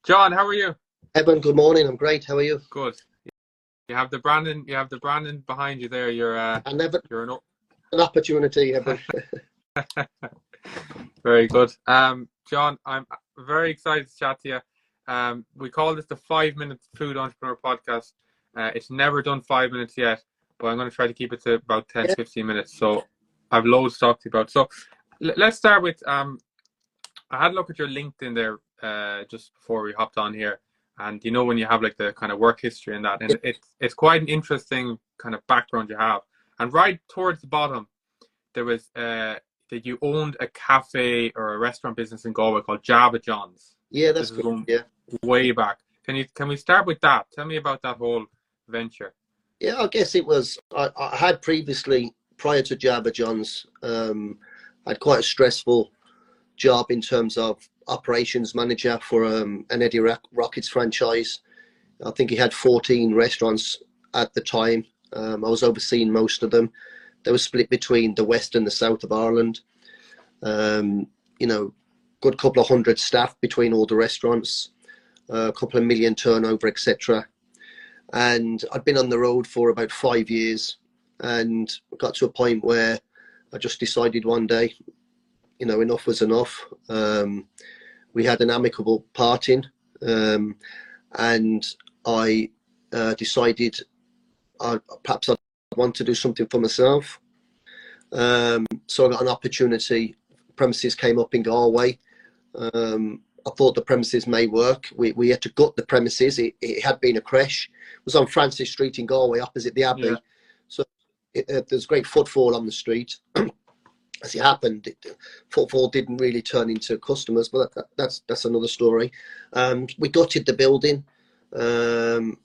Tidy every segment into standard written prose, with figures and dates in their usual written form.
John, how are you? Evan, good morning. I'm great. How are you? Good. You have the Brandon behind you there. I never You're an opportunity, Evan. very good. John, I'm very excited to chat to you. We call this the 5 Minute Food Entrepreneur Podcast. It's never done 5 minutes yet, but I'm going to try to keep it to about 10, Yeah, 15 minutes. So I've loads to talk to you about. So let's start with, I had a look at your LinkedIn there just before we hopped on here. And when you have like the kind of work history and that, yeah, and it's quite an interesting kind of background you have. And right towards the bottom, there was that you owned a cafe or a restaurant business in Galway called Java John's. yeah, This that's is good. going Yeah, way back. Can we start with that? Tell me about that whole venture. yeah. I guess it was. I had previously, prior to Java John's, had quite a stressful job in terms of operations manager for an Eddie Rockets franchise. I think he had 14 restaurants at the time. I was overseeing most of them. They were split between the west and the south of Ireland. Um, good couple of hundred staff between all the restaurants, a couple of million turnover, etc. And I'd been on the road for about 5 years, and got to a point where I just decided one day, enough was enough. We had an amicable parting, and I decided perhaps I'd want to do something for myself. So I got an opportunity. Premises came up in Galway. I thought the premises may work. We had to gut the premises. It had been a creche. It was on Francis Street in Galway, opposite the Abbey. Yeah, So there's great footfall on the street. As it happened, footfall didn't really turn into customers, but that's another story. We gutted the building, and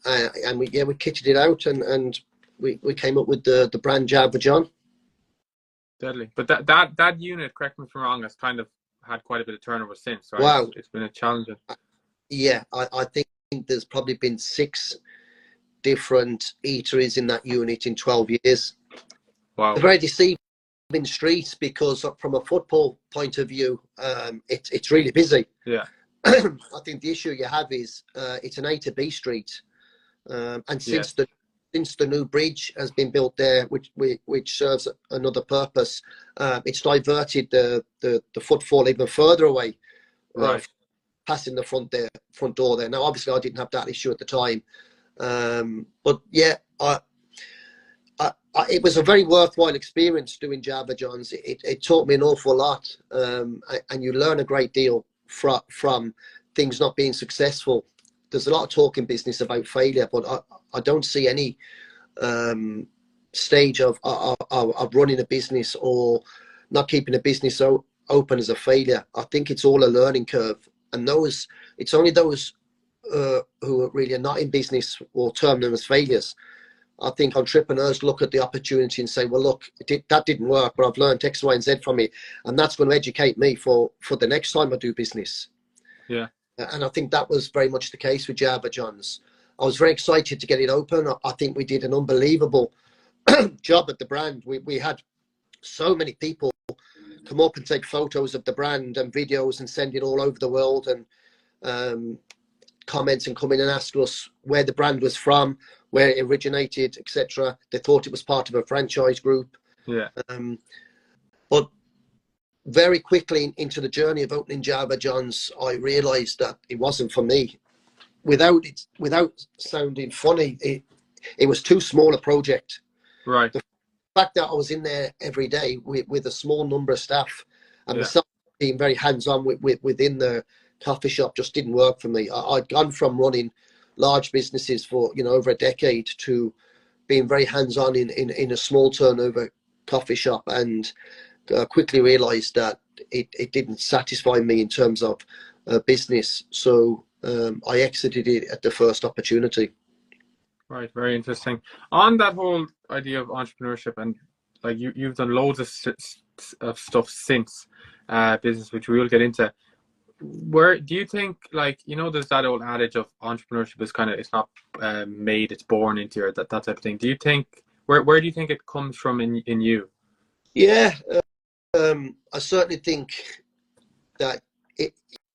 we kitted it out, and we came up with the brand Java John. deadly. But that unit, correct me if I'm wrong, has kind of had quite a bit of turnover since, right? Wow. It's been a challenge. Yeah, I think there's probably been 6 different eateries in that unit in 12 years. Wow. A very deceiving street, because from a football point of view, it's really busy. Yeah. I think the issue you have is it's an A to B street, and Yes. since the new bridge has been built there, which serves another purpose, it's diverted the footfall even further away, Right. passing the front door there. Now, obviously, I didn't have that issue at the time, but yeah, it was a very worthwhile experience doing Java John's. It taught me an awful lot, and you learn a great deal from things not being successful. There's a lot of talk in business about failure, but I don't see any stage of running a business or not keeping a business open as a failure. I think it's all a learning curve, and it's only those who are really not in business will term them as failures. I think entrepreneurs look at the opportunity and say, well, look, that didn't work, but I've learned X, Y, and Z from it, and that's going to educate me for the next time I do business. Yeah. And I think that was very much the case with Java John's. I was very excited to get it open. I think we did an unbelievable job at the brand. We had so many people come up and take photos of the brand and videos and send it all over the world, and comments and come in and ask us where the brand was from, where it originated, etc. They thought it was part of a franchise group. Yeah. But very quickly into the journey of opening Java John's, I realised that it wasn't for me. Without sounding funny, it was too small a project. Right. The fact that I was in there every day with a small number of staff, and Yeah. myself being very hands-on within the coffee shop just didn't work for me. I'd gone from running large businesses for over a decade to being very hands-on in a small turnover coffee shop, and quickly realised that it didn't satisfy me in terms of business. So I exited it at the first opportunity. Right. Very interesting. On that whole idea of entrepreneurship, and like you've done loads of stuff since business, which we will get into. Where do you think, like, there's that old adage of entrepreneurship is kind of, it's not made, it's born into you, that type of thing. Do you think, where do you think it comes from in you? Yeah, I certainly think that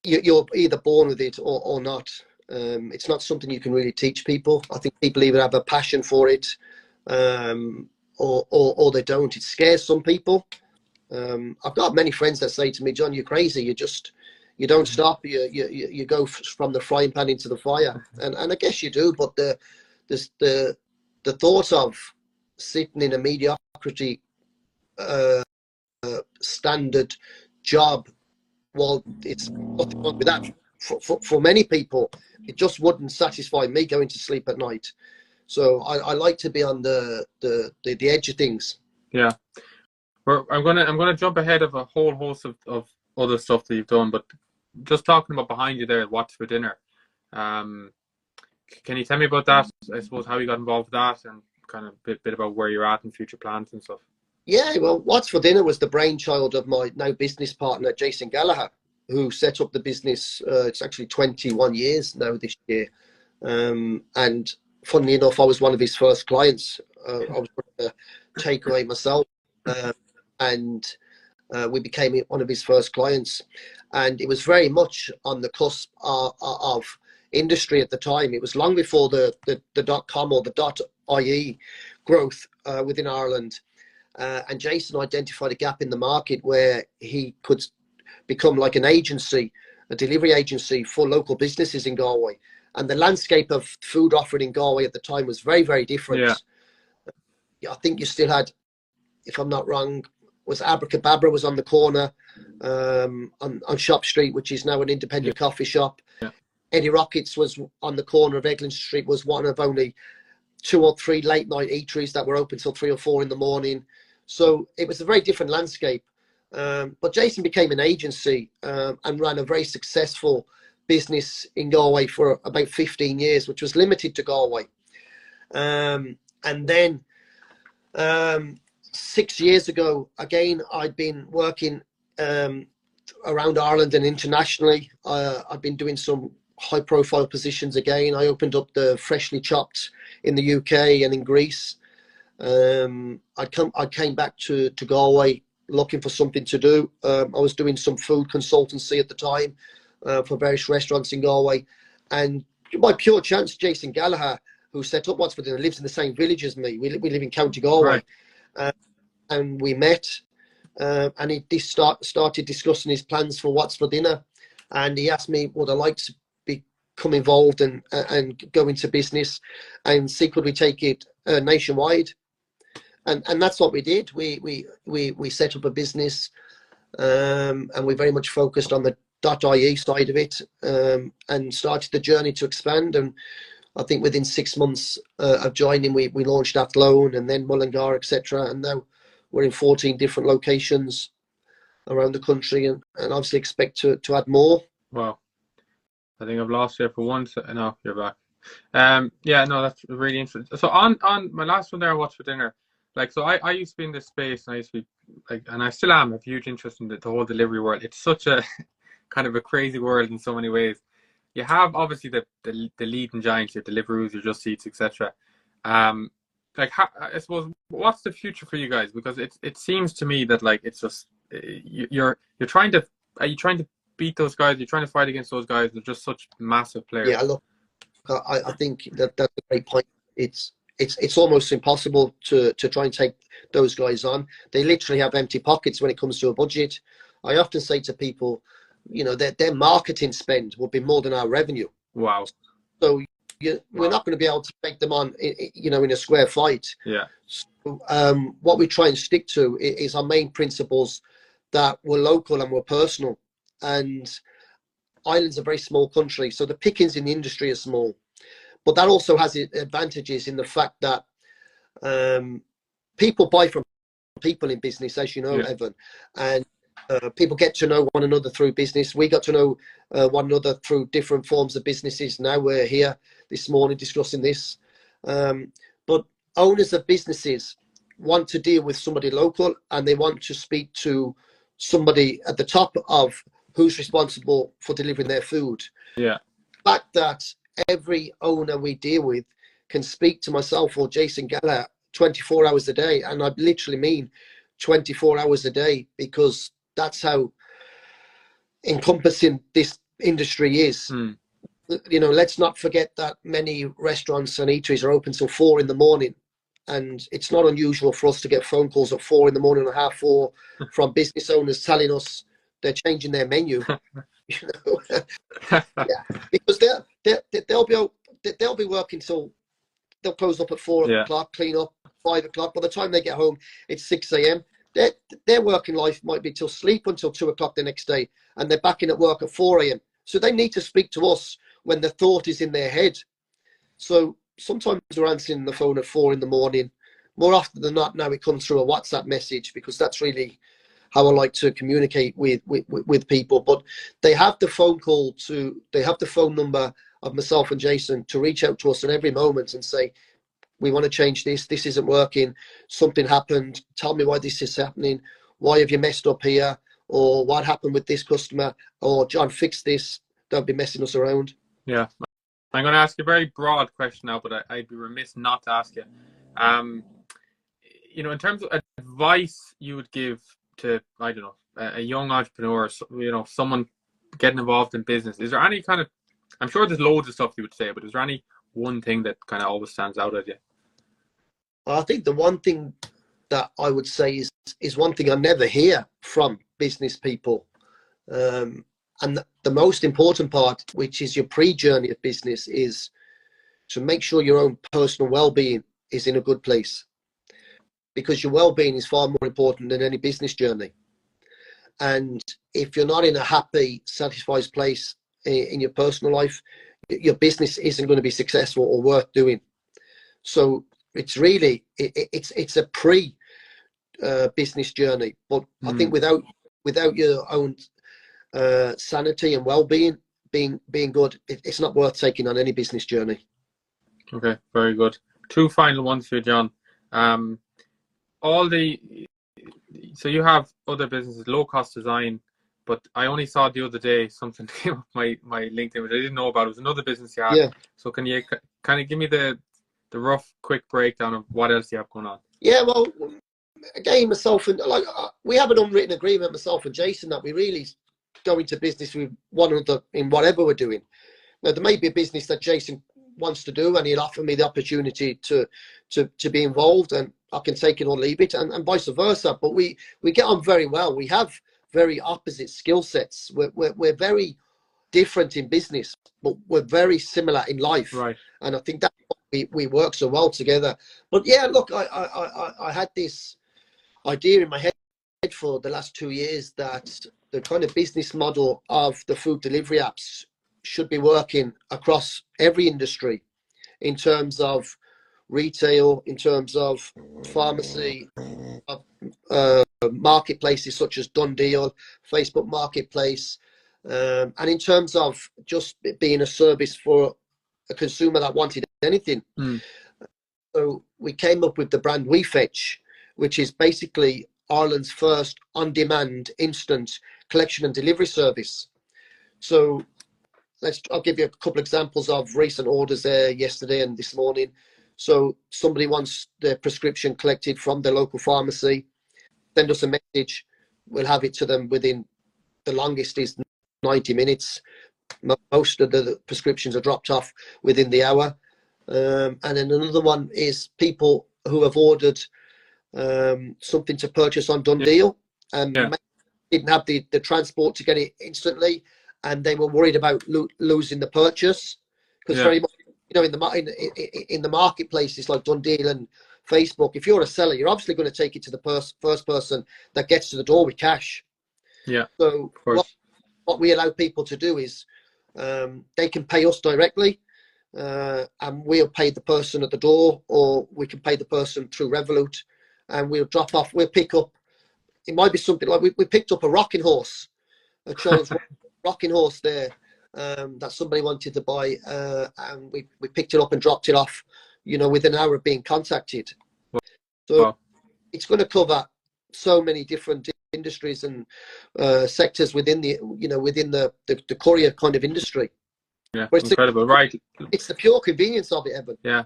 you're either born with it or not. It's not something you can really teach people. I think people either have a passion for it, or they don't. It scares some people. I've got many friends that say to me, "John, you're crazy. You don't stop. You go from the frying pan into the fire." And I guess you do. But the thought of sitting in a mediocrity standard job, well, it's nothing wrong with that. For many people, it just wouldn't satisfy me going to sleep at night. So I like to be on the edge of things. Yeah. I'm gonna jump ahead of a whole host of other stuff that you've done, but just talking about behind you there, what's for dinner? Can you tell me about that? I suppose how you got involved with that, and kind of a bit about where you're at and future plans and stuff. Yeah, well, what's for dinner was the brainchild of my now business partner, Jason Gallagher, who set up the business. It's actually 21 years now this year. And funnily enough, I was one of his first clients. I was running a takeaway myself, and we became one of his first clients. And it was very much on the cusp of industry at the time. It was long before the .com or the .ie growth within Ireland. And Jason identified a gap in the market where he could become like an agency, a delivery agency for local businesses in Galway. And the landscape of food offered in Galway at the time was very, very different. Yeah. I think you still had, if I'm not wrong, was Abracadabra was on the corner on Shop Street, which is now an independent coffee shop. Yeah. Eddie Rockets was on the corner of Eglin Street, was one of only 2 or 3 late night eateries that were open till 3 or 4 in the morning. So it was a very different landscape. But Jason became an agency and ran a very successful business in Galway for about 15 years, which was limited to Galway. And then 6 years ago, again, I'd been working around Ireland and internationally. I've been doing some high profile positions again. I opened up the Freshly Chopped in the UK and in Greece. I came back to Galway looking for something to do. I was doing some food consultancy at the time for various restaurants in Galway. And by pure chance, Jason Gallagher, who set up What's for Dinner, lives in the same village as me. We live in County Galway. Right. And we met, and he started discussing his plans for What's for Dinner. And he asked me, would I like to become involved and go into business and see could we take it nationwide? And that's what we did. We set up a business, and we very much focused on the .ie side of it, and started the journey to expand. And I think within 6 months of joining, we launched Athlone and then Mullingar, etc. And now we're in 14 different locations around the country, and obviously expect to add more. Wow. I think I've lost you for once. No, you're back. Yeah, no, that's really interesting. So on my last one there, What's for Dinner? Like, so I used to be in this space, and I used to be like, and I still am, have huge interest in the whole delivery world. It's such a kind of a crazy world in so many ways. You have obviously the leading giants, your Deliveroo's, your Just Eats, etc. Like, I suppose, what's the future for you guys? Because it seems to me that like it's just you're trying to, are you trying to beat those guys? You're trying to fight against those guys. They're just such massive players. Yeah, look, I think that's a great point. It's almost impossible to try and take those guys on. They literally have empty pockets when it comes to a budget. I often say to people, you know, their marketing spend would be more than our revenue. Wow. So we're not going to be able to take them on, you know, in a square fight. Yeah. So, what we try and stick to is our main principles that were local and were personal. And Ireland's a very small country, so the pickings in the industry are small. But that also has advantages in the fact that people buy from people in business, as you know, yeah. Evan. And people get to know one another through business. We got to know one another through different forms of businesses. Now we're here this morning discussing this. But owners of businesses want to deal with somebody local, and they want to speak to somebody at the top of who's responsible for delivering their food. Yeah. The fact that every owner we deal with can speak to myself or Jason Gallagher 24 hours a day, and I literally mean 24 hours a day, because that's how encompassing this industry is. Mm. You know, let's not forget that many restaurants and eateries are open till 4 in the morning, and it's not unusual for us to get phone calls at 4 in the morning or 3:30 from business owners telling us they're changing their menu. You know, yeah, because they'll be working till they'll close up at 4 Yeah. o'clock, clean up 5 o'clock. By the time they get home, it's 6 a.m. Their working life might be till sleep until 2 o'clock the next day, and they're back in at work at 4 a.m. So they need to speak to us when the thought is in their head. So sometimes we're answering the phone at 4 in the morning. More often than not, now it comes through a WhatsApp message, because that's really how I like to communicate with people. But they have the phone number of myself and Jason to reach out to us at every moment and say, we want to change this. This isn't working. Something happened. Tell me why this is happening. Why have you messed up here? Or what happened with this customer? Or John, fix this. Don't be messing us around. Yeah. I'm going to ask you a very broad question now, but I'd be remiss not to ask you. You know, in terms of advice you would give to, I don't know, a young entrepreneur, you know, someone getting involved in business, is there any kind of, I'm sure there's loads of stuff you would say, but is there any one thing that kind of always stands out at you? I think the one thing that I would say is one thing I never hear from business people. And the most important part, which is your pre-journey of business, is to make sure your own personal well-being is in a good place, because your well-being is far more important than any business journey. And if you're not in a happy, satisfied place in your personal life, your business isn't going to be successful or worth doing. So it's really, it's a business journey. But I think without your own sanity and well-being being good, it's not worth taking on any business journey. Okay, very good. Two final ones for you, John. So you have other businesses, low cost design, but I only saw the other day something came up my LinkedIn which I didn't know about. It was another business you had. Yeah. So can you kind of give me the rough, quick breakdown of what else you have going on? Yeah, well, again, myself and we have an unwritten agreement, myself and Jason, that we really go into business with one another in whatever we're doing. Now, there may be a business that Jason wants to do, and he'll offer me the opportunity to be involved, and I can take it or leave it, and vice versa. But we get on very well. We have very opposite skill sets. We're very different in business, but we're very similar in life. Right. And I think that we work so well together. But yeah, look, I had this idea in my head for the last 2 years that the kind of business model of the food delivery apps should be working across every industry, in terms of retail, in terms of pharmacy, of marketplaces such as Done Deal, Facebook Marketplace, and in terms of just being a service for a consumer that wanted anything. So we came up with the brand We Fetch, which is basically Ireland's first on-demand instant collection and delivery service. So I'll give you a couple examples of recent orders there yesterday and this morning. So somebody wants their prescription collected from their local pharmacy, send us a message, we'll have it to them within, the longest is 90 minutes. Most of the prescriptions are dropped off within the hour. And then another one is people who have ordered something to purchase on Done Deal and didn't have the transport to get it instantly, and they were worried about losing the purchase, because very much, you know, in the marketplaces like Done Deal and Facebook, if you're a seller, you're obviously going to take it to the first person that gets to the door with cash. Yeah. So what we allow people to do is they can pay us directly, and we'll pay the person at the door, or we can pay the person through Revolut, and we'll pick up. It might be something like we picked up a rocking horse, a child's rocking horse there, that somebody wanted to buy, and we picked it up and dropped it off, you know, within an hour of being contacted. So it's going to cover so many different industries and sectors within the courier kind of industry. Yeah, incredible, right? It's the pure convenience of it, Evan. Yeah,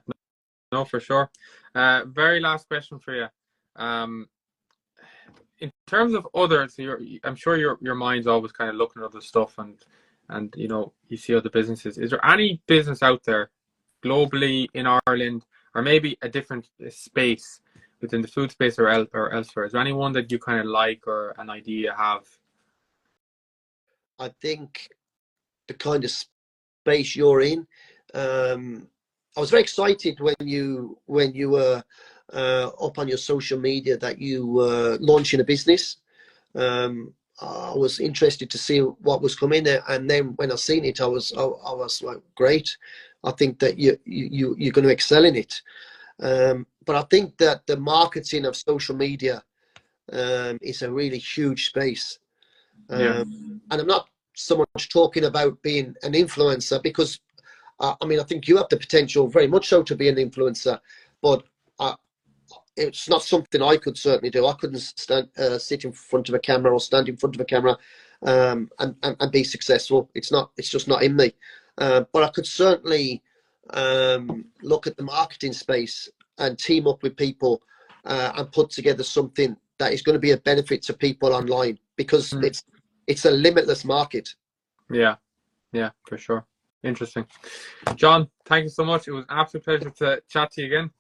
no, for sure. Very last question for you. In terms of others, I'm sure your mind's always kind of looking at other stuff, and and you know, you see other businesses. Is there any business out there globally in Ireland, or maybe a different space within the food space or elsewhere? Is there anyone that you kind of like or an idea you have? I think the kind of space you're in. I was very excited when you were up on your social media that you were launching a business. I was interested to see what was coming there, and then when I seen it, I was like, great. I think that you're going to excel in it. But I think that the marketing of social media is a really huge space. Yeah. And I'm not so much talking about being an influencer, because I mean, I think you have the potential very much so to be an influencer, but it's not something I could certainly do. I couldn't sit in front of a camera or stand in front of a camera and be successful. It's just not in me. But I could certainly look at the marketing space and team up with people and put together something that is going to be a benefit to people online, because it's a limitless market. Yeah, yeah, for sure. Interesting. John, thank you so much. It was an absolute pleasure to chat to you again.